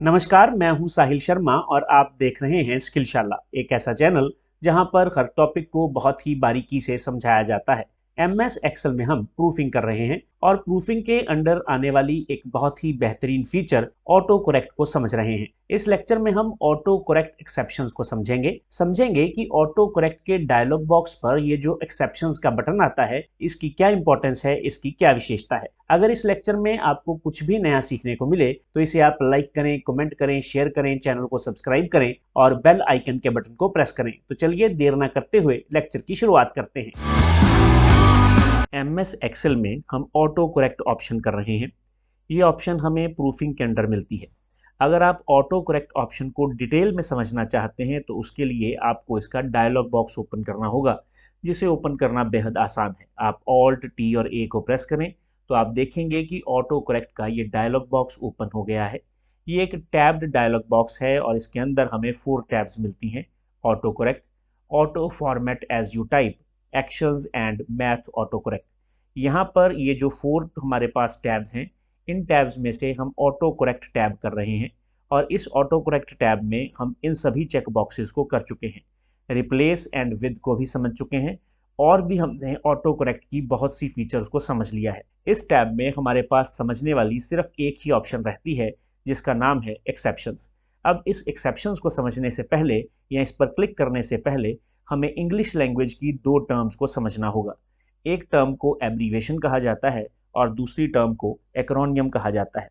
नमस्कार, मैं हूं साहिल शर्मा और आप देख रहे हैं स्किलशाला, एक ऐसा चैनल जहां पर हर टॉपिक को बहुत ही बारीकी से समझाया जाता है। एमएस एक्सेल में हम प्रूफिंग कर रहे हैं और प्रूफिंग के अंडर आने वाली एक बहुत ही बेहतरीन फीचर ऑटो करेक्ट को समझ रहे हैं। इस लेक्चर में हम ऑटो करेक्ट एक्सेप्शंस को समझेंगे कि ऑटो करेक्ट के डायलॉग बॉक्स पर ये जो एक्सेप्शंस का बटन आता है, इसकी क्या इंपॉर्टेंस है, इसकी क्या विशेषता है। अगर इस लेक्चर में आपको कुछ भी नया सीखने को मिले तो इसे आप लाइक करें, कमेंट करें, शेयर करें, चैनल को सब्सक्राइब करें और बेल आइकन के बटन को प्रेस करें। तो चलिए देर ना करते हुए लेक्चर की शुरुआत करते हैं। एमएस एक्सेल में हम ऑटो करेक्ट ऑप्शन कर रहे हैं। ये ऑप्शन हमें प्रूफिंग के अंडर मिलती है। अगर आप ऑटो करेक्ट ऑप्शन को डिटेल में समझना चाहते हैं तो उसके लिए आपको इसका डायलॉग बॉक्स ओपन करना होगा, जिसे ओपन करना बेहद आसान है। आप ऑल्ट टी और ए को प्रेस करें तो आप देखेंगे कि ऑटो करेक्ट का ये डायलॉग बॉक्स ओपन हो गया है। ये एक टैब्ड डायलॉग बॉक्स है और इसके अंदर हमें 4 टैब्स मिलती हैं। Auto correct, auto format as you type, actions and math auto correct. यहाँ पर ये जो 4 हमारे पास टैब्स हैं, इन टैब्स में से हम ऑटो करेक्ट टैब कर रहे हैं और इस ऑटो करेक्ट टैब में हम इन सभी चेक बॉक्सेस को कर चुके हैं। रिप्लेस एंड विद को भी समझ चुके हैं और भी हमने ऑटो करेक्ट की बहुत सी फीचर्स को समझ लिया है। इस टैब में हमारे पास समझने वाली सिर्फ एक ही ऑप्शन रहती है, जिसका नाम है एक्सेप्शंस। अब इस एक्सेप्शंस को समझने से पहले या इस पर क्लिक करने से पहले हमें इंग्लिश लैंग्वेज की 2 टर्म्स को समझना होगा। एक टर्म को एब्रीवेशन कहा जाता है और दूसरी टर्म को एक्रोनियम कहा जाता है।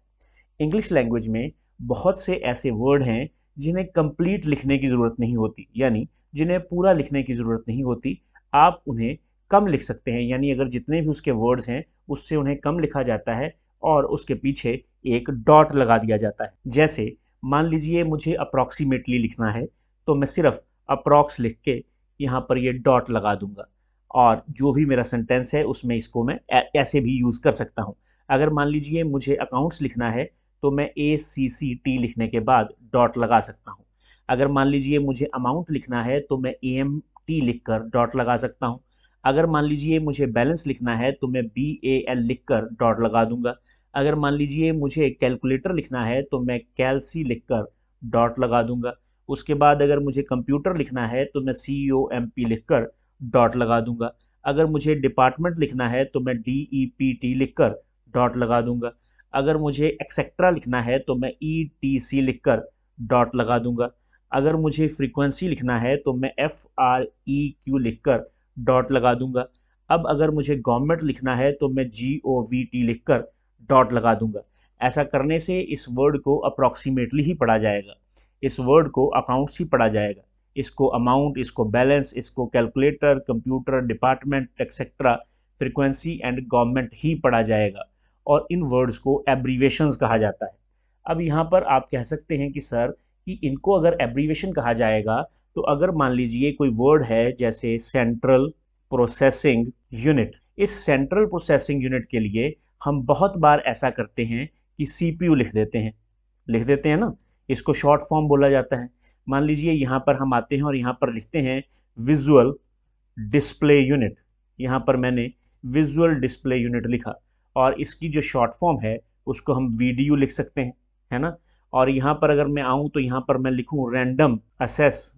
इंग्लिश लैंग्वेज में बहुत से ऐसे वर्ड हैं जिन्हें कंप्लीट लिखने की ज़रूरत नहीं होती, यानी जिन्हें पूरा लिखने की ज़रूरत नहीं होती। आप उन्हें कम लिख सकते हैं, यानी अगर जितने भी उसके वर्ड्स हैं उससे उन्हें कम लिखा जाता है और उसके पीछे एक डॉट लगा दिया जाता है। जैसे मान लीजिए मुझे अप्रॉक्सीमेटली लिखना है तो मैं सिर्फ अप्रॉक्स लिख के यहाँ पर ये डॉट लगा दूंगा और जो भी मेरा सेंटेंस है उसमें इसको मैं ऐसे भी यूज़ कर सकता हूँ। अगर मान लीजिए मुझे अकाउंट्स लिखना है तो मैं ACCT लिखने के बाद डॉट लगा सकता हूँ। अगर मान लीजिए मुझे अमाउंट लिखना है तो मैं AMT लिखकर डॉट लगा सकता हूँ। अगर मान लीजिए मुझे बैलेंस लिखना है तो मैं BAL लिखकर डॉट लगा दूंगा। अगर मान लीजिए मुझे कैलकुलेटर लिखना है तो मैं कैलसी लिखकर डॉट लगा दूंगा। उसके बाद अगर मुझे कंप्यूटर लिखना है तो मैं COMP लिखकर डॉट लगा दूंगा। अगर मुझे डिपार्टमेंट लिखना है तो मैं DEPT लिखकर डॉट लगा दूंगा। अगर मुझे एक्सेट्रा लिखना है तो मैं ETC लिखकर डॉट लगा दूंगा। अगर मुझे फ्रीक्वेंसी लिखना है तो मैं FREQ लिखकर डॉट लगा दूंगा। अब अगर मुझे गवर्नमेंट लिखना है तो मैं GOVT लिखकर डॉट लगा दूंगा। ऐसा करने से इस वर्ड को अप्रॉक्सीमेटली ही पढ़ा जाएगा, इस वर्ड को अकाउंट्स ही पढ़ा जाएगा, इसको अमाउंट, इसको बैलेंस, इसको calculator, computer, department, etcetera, frequency and government ही पढ़ा जाएगा और इन वर्ड्स को एब्रीवेशंस कहा जाता है। अब यहाँ पर आप कह सकते हैं कि सर कि इनको अगर एब्रीवेशन कहा जाएगा तो अगर मान लीजिए कोई वर्ड है जैसे सेंट्रल प्रोसेसिंग यूनिट, इस सेंट्रल प्रोसेसिंग यूनिट के लिए हम बहुत बार ऐसा करते हैं कि CPU लिख देते हैं ना, इसको शॉर्ट फॉर्म बोला जाता है। मान लीजिए यहाँ पर हम आते हैं और यहाँ पर लिखते हैं विजुअल डिस्प्ले यूनिट। यहाँ पर मैंने विजुअल डिस्प्ले यूनिट लिखा और इसकी जो शॉर्ट फॉर्म है उसको हम VDU लिख सकते हैं, है ना। और यहाँ पर अगर मैं आऊँ तो यहाँ पर मैं लिखूँ random assess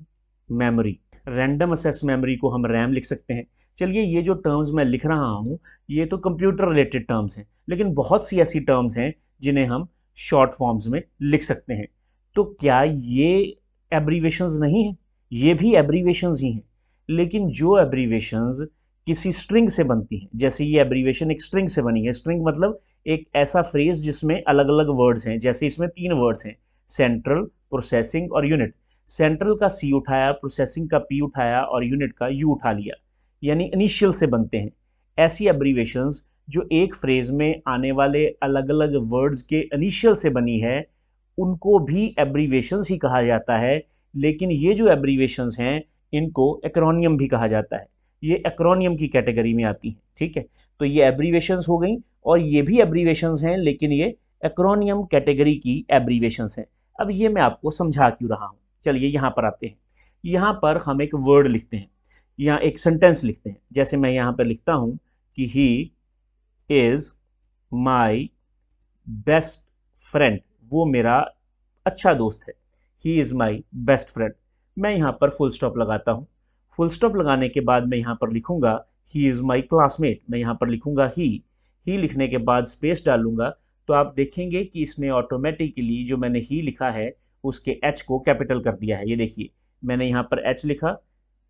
memory. Random assess memory को हम रैम लिख सकते हैं। चलिए, ये जो टर्म्स मैं लिख रहा हूँ ये तो कंप्यूटर रिलेटेड टर्म्स हैं, लेकिन बहुत सी ऐसी टर्म्स हैं जिन्हें हम शॉर्ट फॉर्म्स में लिख सकते हैं। तो क्या ये एब्रीवेशंस नहीं है? ये भी एब्रीवेशंस ही हैं, लेकिन जो एब्रीवेशंस किसी स्ट्रिंग से बनती हैं, जैसे ये एब्रीवेशन एक स्ट्रिंग से बनी है। स्ट्रिंग मतलब एक ऐसा फ्रेज जिसमें अलग अलग वर्ड्स हैं, जैसे इसमें 3 वर्ड्स हैं, सेंट्रल, प्रोसेसिंग और यूनिट। सेंट्रल का C उठाया, प्रोसेसिंग का P उठाया और यूनिट का U उठा लिया, यानी इनिशियल से बनते हैं। ऐसी एब्रीवेशंस जो एक फ्रेज में आने वाले अलग अलग वर्ड्स के इनिशियल से बनी है, उनको भी एब्रीवेशंस ही कहा जाता है। लेकिन ये जो एब्रीवेशंस हैं इनको एक्रोनियम भी कहा जाता है, ये एक्रोनियम की कैटेगरी में आती हैं। ठीक है, तो ये एब्रीवेशंस हो गई और ये भी एब्रीवेशंस हैं, लेकिन ये एक्रोनियम कैटेगरी की एब्रीवेशंस हैं। अब ये मैं आपको समझा क्यों रहा हूँ, चलिए यहाँ पर आते हैं। यहाँ पर हम एक वर्ड लिखते हैं, यहाँ एक सेंटेंस लिखते हैं। जैसे मैं यहाँ पर लिखता हूँ कि he is my best friend, वो मेरा अच्छा दोस्त है। He is my best friend. मैं यहाँ पर फुल स्टॉप लगाता हूँ। फुल स्टॉप लगाने के बाद मैं यहाँ पर लिखूंगा ही इज़ माई क्लासमेट। मैं यहाँ पर लिखूंगा ही लिखने के बाद स्पेस डालूंगा तो आप देखेंगे कि इसने ऑटोमेटिकली जो मैंने ही लिखा है उसके एच को कैपिटल कर दिया है। ये देखिए, मैंने यहाँ पर एच लिखा,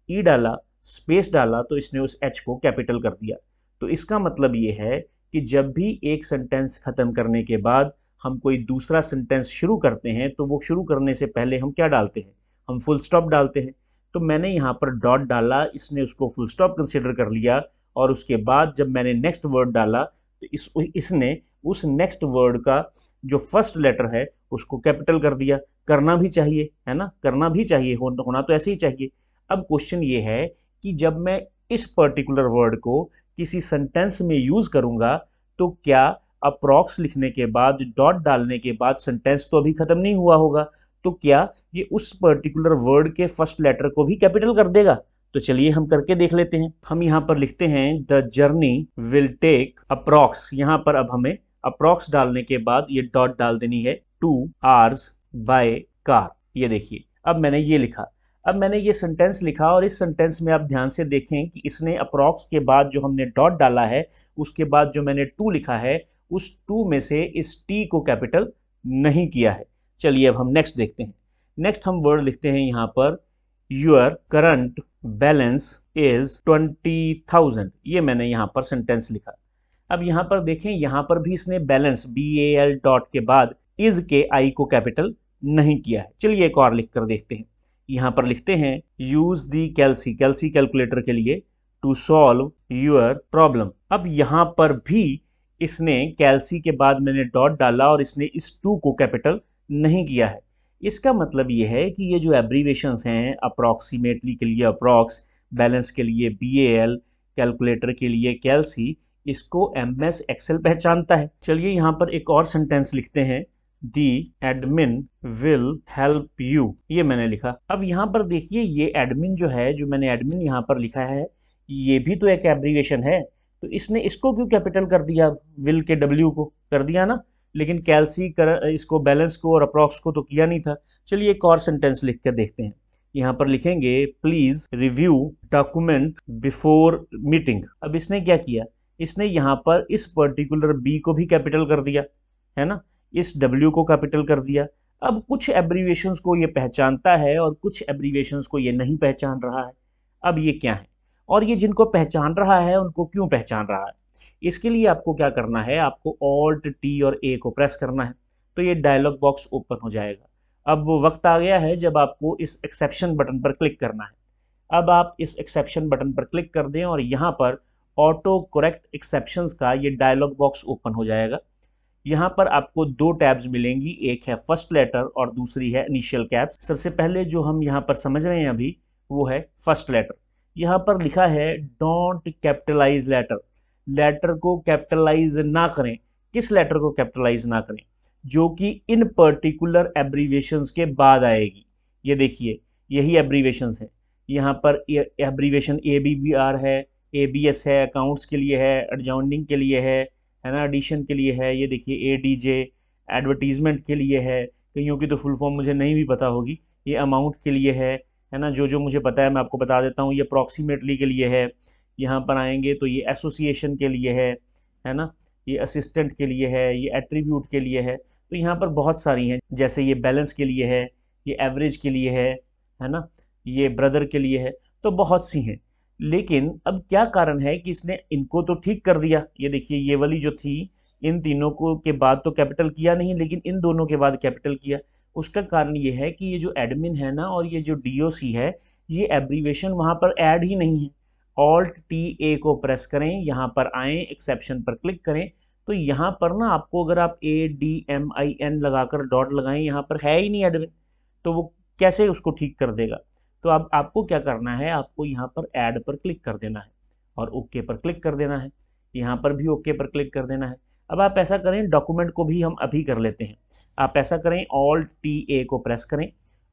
ई डाला, स्पेस डाला तो इसने उस एच को कैपिटल कर दिया। तो इसका मतलब ये है कि जब भी एक सेंटेंस खत्म करने के बाद हम कोई दूसरा सेंटेंस शुरू करते हैं तो वो शुरू करने से पहले हम क्या डालते हैं, हम फुल स्टॉप डालते हैं। तो मैंने यहाँ पर डॉट डाला, इसने उसको फुल स्टॉप कंसिडर कर लिया और उसके बाद जब मैंने नेक्स्ट वर्ड डाला तो इसने उस नेक्स्ट वर्ड का जो फर्स्ट लेटर है उसको कैपिटल कर दिया। करना भी चाहिए, है ना, करना भी चाहिए, होना तो ऐसे ही चाहिए। अब क्वेश्चन ये है कि जब मैं इस पर्टिकुलर वर्ड को किसी सेंटेंस में यूज करूंगा तो क्या अप्रॉक्स लिखने के बाद डॉट डालने के बाद सेंटेंस तो अभी खत्म नहीं हुआ होगा, तो क्या ये उस पर्टिकुलर वर्ड के फर्स्ट लेटर को भी कैपिटल कर देगा? तो चलिए हम करके देख लेते हैं। हम यहाँ पर लिखते हैं the journey will take approx. यहाँ पर अब हमें अप्रॉक्स डालने के बाद ये डॉट डाल देनी है 2 hours बाय कार। ये देखिए, अब मैंने ये लिखा, अब मैंने ये सेंटेंस लिखा और इस सेंटेंस में आप ध्यान से देखें कि इसने अप्रॉक्स के बाद जो हमने डॉट डाला है उसके बाद जो मैंने 2 लिखा है उस 2 में से इस टी को कैपिटल नहीं किया है। चलिए अब हम नेक्स्ट देखते हैं। नेक्स्ट हम वर्ड लिखते हैं यहाँ per your current balance is 20,000। ये मैंने यहाँ पर सेंटेंस लिखा। अब यहाँ पर देखें, यहाँ पर भी इसने बैलेंस BAL डॉट के बाद इज के आई को कैपिटल नहीं किया है। चलिए एक और लिख कर देखते हैं। यहाँ पर लिखते हैं यूज दी कैल्सी, कैल्सी कैलकुलेटर के लिए, टू सॉल्व योर प्रॉब्लम। अब यहाँ पर भी इसने कैल्सी के बाद मैंने डॉट डाला और इसने इस 2 को कैपिटल नहीं किया है। इसका मतलब ये है कि ये जो एब्रीवेशंस हैं, अप्रॉक्सीमेटली के लिए अप्रॉक्स, बैलेंस के लिए BAL, कैलकुलेटर के लिए कैल्सी, इसको MS एक्सेल पहचानता है। चलिए यहाँ पर एक और सेंटेंस लिखते हैं दी एडमिन विल हेल्प यू। ये मैंने लिखा। अब यहाँ पर देखिए, ये एडमिन जो है, जो मैंने एडमिन यहाँ पर लिखा है, ये भी तो एक एब्रीवेशन है, तो इसने इसको क्यों कैपिटल कर दिया? विल के W को कर दिया ना, लेकिन कैल्सी कर इसको बैलेंस को और अप्रॉक्स को तो किया नहीं था। चलिए एक और सेंटेंस लिख कर देखते हैं। यहाँ पर लिखेंगे please review document before meeting. अब इसने क्या किया, इसने यहाँ पर इस पर्टिकुलर B को भी कैपिटल कर दिया, है ना, इस W को कैपिटल कर दिया। अब कुछ एब्रीवेशंस को ये पहचानता है और कुछ एब्रीवेशंस को ये नहीं पहचान रहा है। अब ये क्या है, और ये जिनको पहचान रहा है उनको क्यों पहचान रहा है? इसके लिए आपको क्या करना है, आपको Alt T और A को प्रेस करना है तो ये डायलॉग बॉक्स ओपन हो जाएगा। अब वो वक्त आ गया है जब आपको इस एक्सेप्शन बटन पर क्लिक करना है। अब आप इस एक्सेप्शन बटन पर क्लिक कर दें और यहाँ पर ऑटो करेक्ट एक्सेप्शंस का ये डायलॉग बॉक्स ओपन हो जाएगा। यहाँ पर आपको 2 टैब्स मिलेंगी, एक है फर्स्ट लेटर और दूसरी है इनिशियल कैप्स। सबसे पहले जो हम यहाँ पर समझ रहे हैं अभी वो है फर्स्ट लेटर। यहाँ पर लिखा है डोंट कैपिटलाइज लेटर, लेटर को कैपिटलाइज ना करें। किस लेटर को कैपिटलाइज ना करें? जो कि इन पर्टिकुलर एब्रीवेशंस के बाद आएगी। ये देखिए, यही एब्रीवेशंस है। यहाँ पर एब्रीवेशन ABBR है, ABS है, अकाउंट्स के लिए है, एडजॉइनिंग के लिए है ना, एडिशन के लिए है, ये देखिए ADJ एडवर्टीजमेंट के लिए है, कईयों की तो फुल फॉर्म मुझे नहीं भी पता होगी, ये अमाउंट के लिए है ना, जो जो मुझे पता है मैं आपको बता देता हूँ। ये अप्रॉक्सीमेटली के लिए है, यहाँ पर आएंगे तो ये एसोसिएशन के लिए है ना, ये असिस्टेंट के लिए है, ये एट्रीब्यूट के लिए है। तो यहाँ पर बहुत सारी हैं, जैसे ये बैलेंस के लिए है, ये एवरेज के लिए है ना, ये ब्रदर के लिए है, तो बहुत सी हैं। लेकिन अब क्या कारण है कि इसने इनको तो ठीक कर दिया, ये देखिए ये वाली जो थी इन तीनों को के बाद तो कैपिटल किया नहीं, लेकिन इन दोनों के बाद कैपिटल किया। उसका कारण ये है कि ये जो एडमिन है ना और ये जो DOC है, ये एब्रीवेशन वहाँ पर ऐड ही नहीं है। Alt TA को प्रेस करें, यहाँ पर आएँ, एक्सेप्शन पर क्लिक करें, तो यहाँ पर ना आपको अगर आप ADMIN लगाकर डॉट लगाएं, यहाँ पर है ही नहीं एडमिन, तो वो कैसे उसको ठीक कर देगा? तो अब आपको क्या करना है, आपको यहाँ पर ऐड पर क्लिक कर देना है और ओके पर क्लिक कर देना है, यहाँ पर भी ओके पर क्लिक कर देना है। अब आप ऐसा करें, डॉक्यूमेंट को भी हम अभी कर लेते हैं। आप ऐसा करें, Alt TA को प्रेस करें,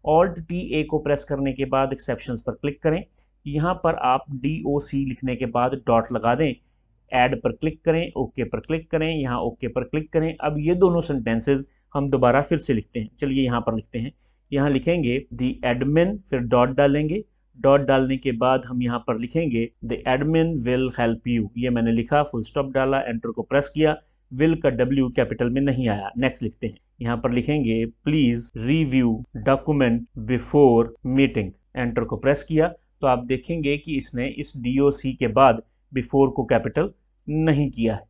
Alt TA को प्रेस करने के बाद एक्सेप्शंस पर क्लिक करें, यहाँ पर आप DOC लिखने के बाद डॉट लगा दें, ऐड पर क्लिक करें, ओके पर क्लिक करें, यहाँ ओके पर क्लिक करें। अब ये दोनों सेंटेंसेस हम दोबारा फिर से लिखते हैं। चलिए यहाँ पर लिखते हैं, यहाँ लिखेंगे द एडमिन, फिर डॉट डालेंगे। डॉट डालने के बाद हम यहाँ पर लिखेंगे the admin will help you. ये मैंने लिखा, फुल स्टॉप डाला, एंटर को प्रेस किया, विल का W कैपिटल में नहीं आया। नेक्स्ट लिखते हैं, यहाँ पर लिखेंगे please review document before meeting, enter को प्रेस किया तो आप देखेंगे कि इसने इस DOC के बाद बिफोर को कैपिटल नहीं किया है।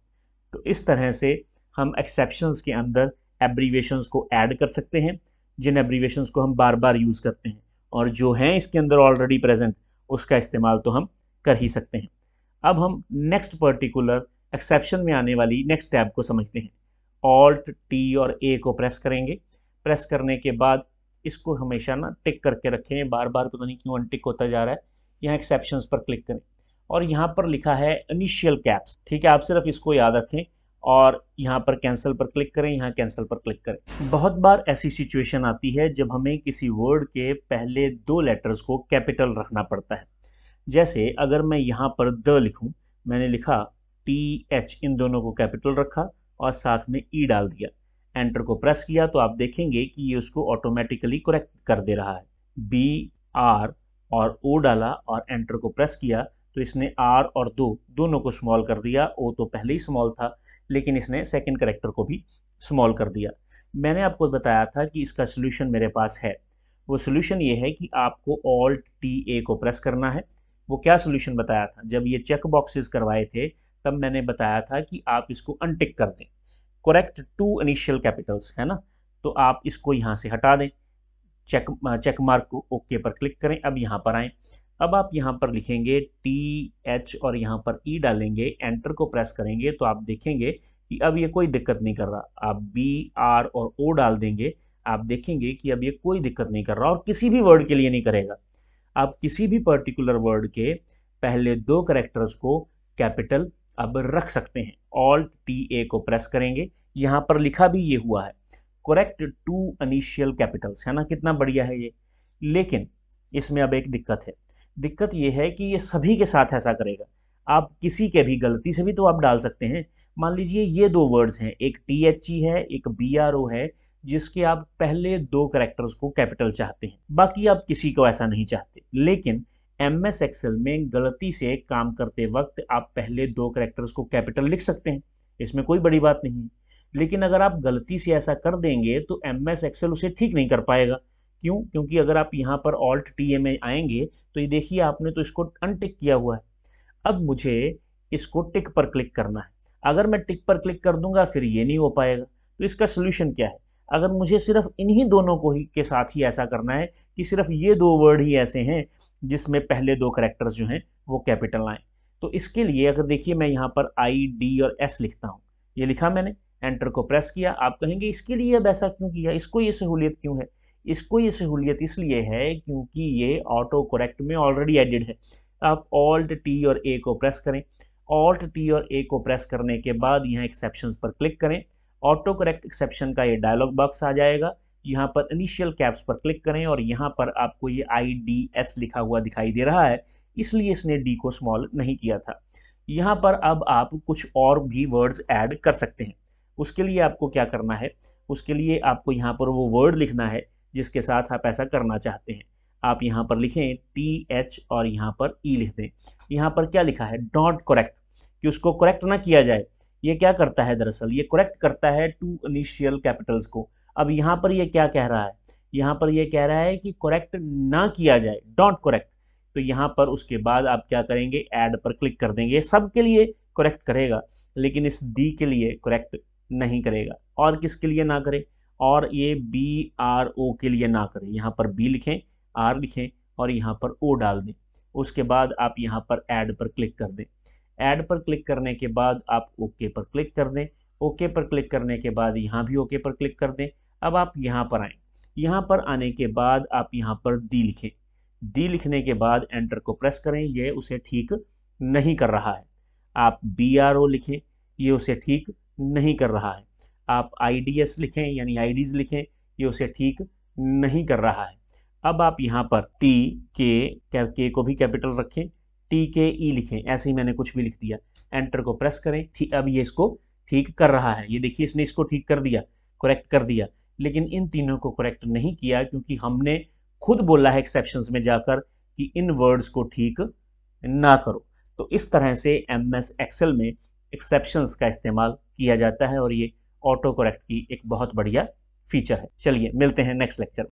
तो इस तरह से हम एक्सेप्शंस के अंदर एब्रीवेशंस को ऐड कर सकते हैं, जिन एब्रीवेशंस को हम बार बार यूज़ करते हैं, और जो हैं इसके अंदर ऑलरेडी प्रेजेंट उसका इस्तेमाल तो हम कर ही सकते हैं। अब हम नेक्स्ट पर्टिकुलर एक्सेप्शन में आने वाली नेक्स्ट टैब को समझते हैं। ऑल्ट T और A को प्रेस करेंगे। प्रेस करने के बाद इसको हमेशा ना टिक करके रखें, बार बार पता नहीं क्यों अनटिक होता जा रहा है। यहाँ एक्सेप्शंस पर क्लिक करें और यहाँ पर लिखा है इनिशियल कैप्स, ठीक है, आप सिर्फ इसको याद रखें और यहाँ पर कैंसिल पर क्लिक करें, यहाँ कैंसिल पर क्लिक करें। बहुत बार ऐसी सिचुएशन आती है जब हमें किसी वर्ड के पहले 2 लेटर्स को कैपिटल रखना पड़ता है। जैसे अगर मैं यहाँ पर द लिखूँ, मैंने लिखा TH, इन दोनों को कैपिटल रखा और साथ में E डाल दिया, एंटर को प्रेस किया तो आप देखेंगे कि ये उसको ऑटोमेटिकली करेक्ट कर दे रहा है। BR और O डाला और एंटर को प्रेस किया तो इसने R और दोनों को स्मॉल कर दिया। O तो पहले ही स्मॉल था लेकिन इसने सेकंड कैरेक्टर को भी स्मॉल कर दिया। मैंने आपको बताया था कि इसका सोल्यूशन मेरे पास है। वो सोल्यूशन ये है कि आपको ऑल्ट TA को प्रेस करना है। वो क्या सोल्यूशन बताया था, जब ये चेक बॉक्सेस करवाए थे तब मैंने बताया था कि आप इसको अनटिक कर दें। करेक्ट टू इनिशियल कैपिटल्स है ना, तो आप इसको यहाँ से हटा दें, चेक मार्क को ओके पर क्लिक करें। अब यहाँ पर आएँ, अब आप यहाँ पर लिखेंगे TH और यहाँ पर E डालेंगे, एंटर को प्रेस करेंगे तो आप देखेंगे कि अब ये कोई दिक्कत नहीं कर रहा। आप BR और O डाल देंगे, आप देखेंगे कि अब ये कोई दिक्कत नहीं कर रहा और किसी भी वर्ड के लिए नहीं करेगा। आप किसी भी पर्टिकुलर वर्ड के पहले 2 कैरेक्टर्स को कैपिटल अब रख सकते हैं। ऑल्ट TA को प्रेस करेंगे, यहाँ पर लिखा भी ये हुआ है करेक्ट टू इनिशियल कैपिटल्स, है ना, कितना बढ़िया है ये। लेकिन इसमें अब एक दिक्कत है। दिक्कत ये है कि ये सभी के साथ ऐसा करेगा। आप किसी के भी गलती से भी तो आप डाल सकते हैं। मान लीजिए ये 2 वर्ड्स हैं, एक THE है, एक BRO है, जिसके आप पहले 2 कैरेक्टर्स को कैपिटल चाहते हैं, बाकी आप किसी को ऐसा नहीं चाहते। लेकिन MS एक्सेल में गलती से काम करते वक्त आप पहले 2 कैरेक्टर्स को कैपिटल लिख सकते हैं, इसमें कोई बड़ी बात नहीं है। लेकिन अगर आप गलती से ऐसा कर देंगे तो MS एक्सेल उसे ठीक नहीं कर पाएगा। क्यों? क्योंकि अगर आप यहाँ पर ऑल्ट TA में आएंगे तो ये देखिए आपने तो इसको अनटिक किया हुआ है। अब मुझे इसको टिक पर क्लिक करना है। अगर मैं टिक पर क्लिक कर दूंगा फिर ये नहीं हो पाएगा। तो इसका सोल्यूशन क्या है? अगर मुझे सिर्फ इन्हीं दोनों को ही के साथ ही ऐसा करना है कि सिर्फ ये 2 वर्ड ही ऐसे हैं जिसमें पहले 2 कैरेक्टर्स जो हैं वो कैपिटल आए, तो इसके लिए अगर देखिए मैं यहाँ पर I, D और S लिखता हूँ, ये लिखा मैंने, एंटर को प्रेस किया। आप कहेंगे इसके लिए अब ऐसा क्यों किया, इसको ये सहूलियत क्यों है? इसको ये सहूलियत इसलिए है क्योंकि ये ऑटो करेक्ट में ऑलरेडी एडिड है। आप ऑल्ट T और A को प्रेस करें। ऑल्ट T और A को प्रेस करने के बाद यहाँ एक्सेप्शंस पर क्लिक करें। ऑटो करेक्ट एक्सेप्शन का ये डायलॉग बॉक्स आ जाएगा। यहाँ पर इनिशियल कैप्स पर क्लिक करें और यहाँ पर आपको ये IDS लिखा हुआ दिखाई दे रहा है, इसलिए इसने D को स्मॉल नहीं किया था। यहाँ पर अब आप कुछ और भी वर्ड्स ऐड कर सकते हैं। उसके लिए आपको क्या करना है, उसके लिए आपको यहाँ पर वो वर्ड लिखना है जिसके साथ आप ऐसा करना चाहते हैं। आप यहाँ पर लिखें TH और यहाँ पर E लिख दें। यहाँ पर क्या लिखा है, डॉट करेक्ट, कि उसको करेक्ट ना किया जाए। ये क्या करता है, दरअसल ये करेक्ट करता है टू इनिशियल कैपिटल्स को। अब यहाँ पर ये क्या कह रहा है, यहाँ पर ये कह रहा है कि करेक्ट ना किया जाए, डॉट करेक्ट। तो यहाँ पर उसके बाद आप क्या करेंगे, ऐड पर क्लिक कर देंगे। सब के लिए करेक्ट करेगा लेकिन इस D के लिए करेक्ट नहीं करेगा। और किसके लिए ना करे, और ये BRO के लिए ना करें। यहाँ पर B लिखें, R लिखें और यहाँ पर O डाल दें। उसके बाद आप यहाँ पर ऐड पर क्लिक कर दें। ऐड पर क्लिक करने के बाद आप ओके पर क्लिक कर दें। ओके पर क्लिक करने के बाद यहाँ भी ओके पर क्लिक कर दें। अब आप यहाँ पर आएँ। यहाँ पर आने के बाद आप यहाँ पर D लिखें। D लिखने के बाद एंटर को प्रेस करें, ये उसे ठीक नहीं कर रहा है। आप BRO लिखें, ये उसे ठीक नहीं कर रहा है। आप IDS लिखें यानी IDs लिखें, ये उसे ठीक नहीं कर रहा है। अब आप यहाँ पर K को भी कैपिटल रखें, TKE लिखें, ऐसे ही मैंने कुछ भी लिख दिया। एंटर को प्रेस करें, अब ये इसको ठीक कर रहा है। ये देखिए इसने इसको ठीक कर दिया। करेक्ट कर दिया, लेकिन इन तीनों को करेक्ट नहीं किया क्योंकि हमने खुद बोला है एक्सेप्शंस में जाकर कि इन वर्ड्स को ठीक ना करो। तो इस तरह से MS एक्सेल में एक्सेप्शंस का इस्तेमाल किया जाता है और ये ऑटो करेक्ट की एक बहुत बढ़िया फीचर है। चलिए मिलते हैं नेक्स्ट लेक्चर में।